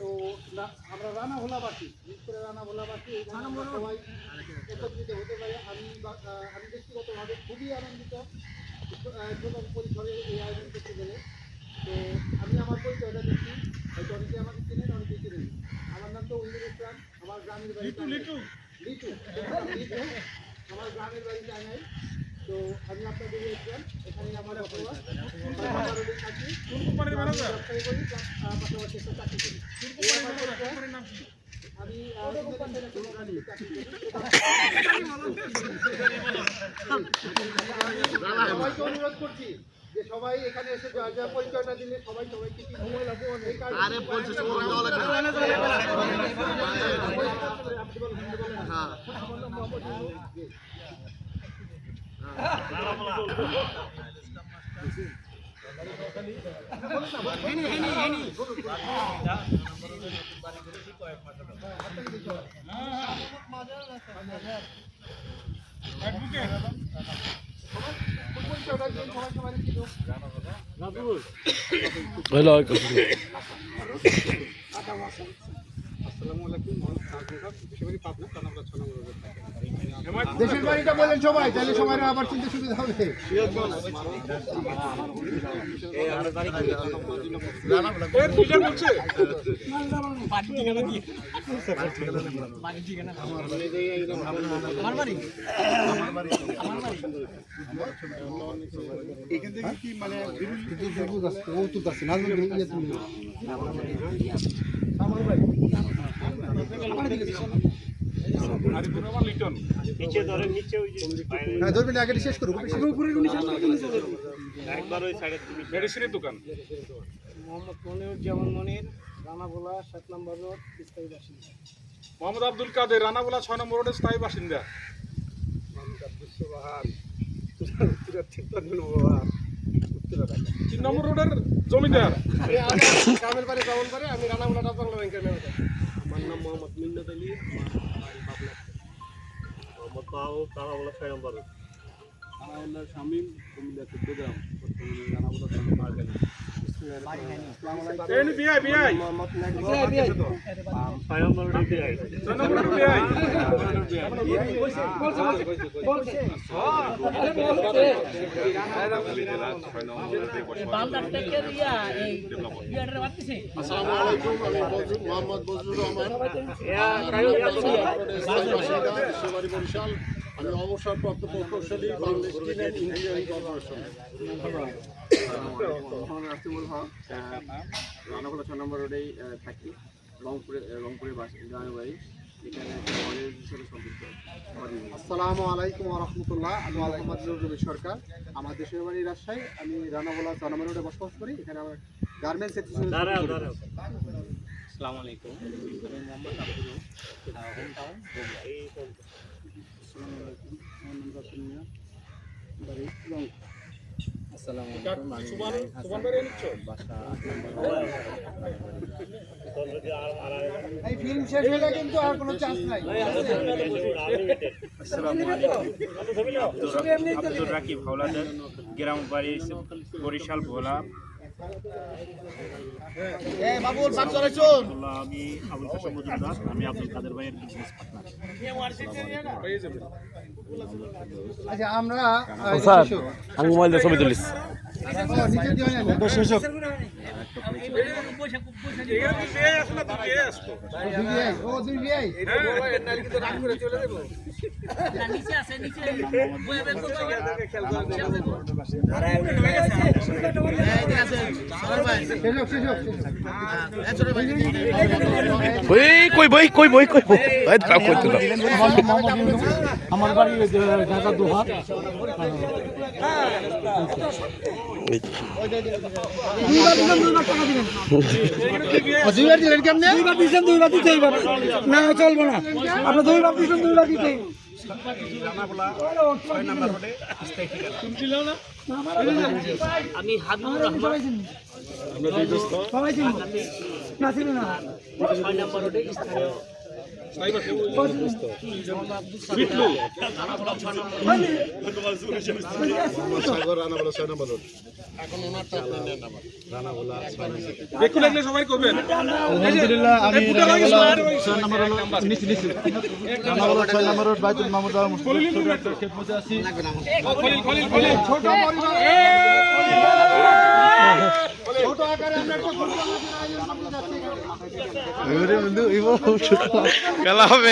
তো আমরা রানা ভোলাবাসী, বিশেষ করে রানা ভোলাবাসী এখানে আমরা সবাই একত্রিত হতে পারি। আমি ব্যক্তিগতভাবে খুবই আনন্দিত ছোট পরিসরে এই আয়োজন করতে গেলে। তো আমি আমার পরিচয়টা দিচ্ছি, হয়তো অনেকে আমাকে চিনেন, অনেকে চিনেন। আমার নাম তো উইনুল ইসলাম, আমার গ্রামের বাড়ি লিটু, আমার গ্রামের বাড়ি টাঙ্গাইল। তো আমি আপনাদের ইসলাম, এখানে আমার বসবাস, থাকি, ব্যবসায়ী করি, পাশাপাশি একটা চাকরি করি। আমি সবাইকে অনুরোধ করছি যে সবাই এখানে এসে যা পরিচয়টা দিলে সবাই সবাইকে দেশের বাড়িটা বলেন সবাই, তাহলে সবাই আবার চিন্তা সুবিধা হবে। এখান থেকে কি মানে শেষ করবো মেডিসিনের দোকান। মোহাম্মদ মনিরুজ্জামান মনির, রানাভোলা 7 নম্বর রোড, স্থায়ী বাসিন্দা। মোহাম্মদ আব্দুল কাদের, রানাভোলা 6 নম্বর রোডের স্থায়ী বাসিন্দা। তিন নম্বর রোডের জমিদার। কামেল বাড়ি যাওয়ার পরে আমি রানাভোলা বাংলা ব্যাংকের ম্যানেজার। আমার নাম মোহাম্মদ মিন্নাত আলী, মোহাম্মদ পাও, রানাভোলা 6 নম্বর রোড। রানাভোলা শামীম, কুমিল্লা 14 গ্রাম, রানাভোলা 6 নম্বর রোড। এই বিআই বিআই মোহাম্মদ বিআই বিআই 6 নম্বর রোড বিআই 6 নম্বর রোড বিআই বলছে বান্দার থেকে দিয়া এই বিআরের বাতিছে। আসসালামু আলাইকুম, আমি মোহাম্মদ বজলুর রহমান, সেবাড়ি বরিশাল। আমি অবসরপ্রাপ্ত প্রকৌশলী, Bangladesh Steel and Engineering Corporation. Ranavola 6 number রোডেই থাকি, রংপুরে গ্রামের বাড়ি, এখানে হিসেবে সম্পৃক্ত। আসসালামু আলাইকুম ওয়া রাহমাতুল্লাহ। আমি মোহাম্মদ রবি সরকার, আমার দেশের বাড়ি রাজশাহী। আমি রানাভোলা 4 নম্বর রোডে বসবাস করি, এখানে আমার গার্মেন্টস আসসালামু আলাইকুম, আমি মোহাম্মদ আব্দুল হোম টাউন আব্দুল রাকিব হাওলাদার, গ্রাম বাড়ি বরিশাল ভোলা। আমি আবুল কাসেম মজুমদার, আমি আব্দুল কাদের ভাইয়ের বিজনেস পার্টনার। আচ্ছা, আমরা আমি মোবাইল দিয়ে ছবি তুলিস। আমার বাড়ি ঢাকা দোহার। দুইবার দিলেন কেমনে? দুইবার দিচ্ছেন, দুইবার দিতে না চলবো না। আপনার দুইবার দিচ্ছেন, দুইবার দিতে। আমি হাবিবুর রহমান, সবাই চিনি না, ছিল না। 6 নম্বর রোডে স্থানীয় সাগর রানা বলা 6 নম্বর রোড দেখুন লাগলে সবাই করবেন আলহামদুলিল্লাহ আমি ছয় নম্বর ছয় নম্বর রোড বাইতুল মাহমুদ খেদমতে আছি ছোট ছোট আকারে আমরা একটা ফুটবল ম্যাচের আয়োজন করতে যাচ্ছি বন্ধু ইমো খেলা হবে।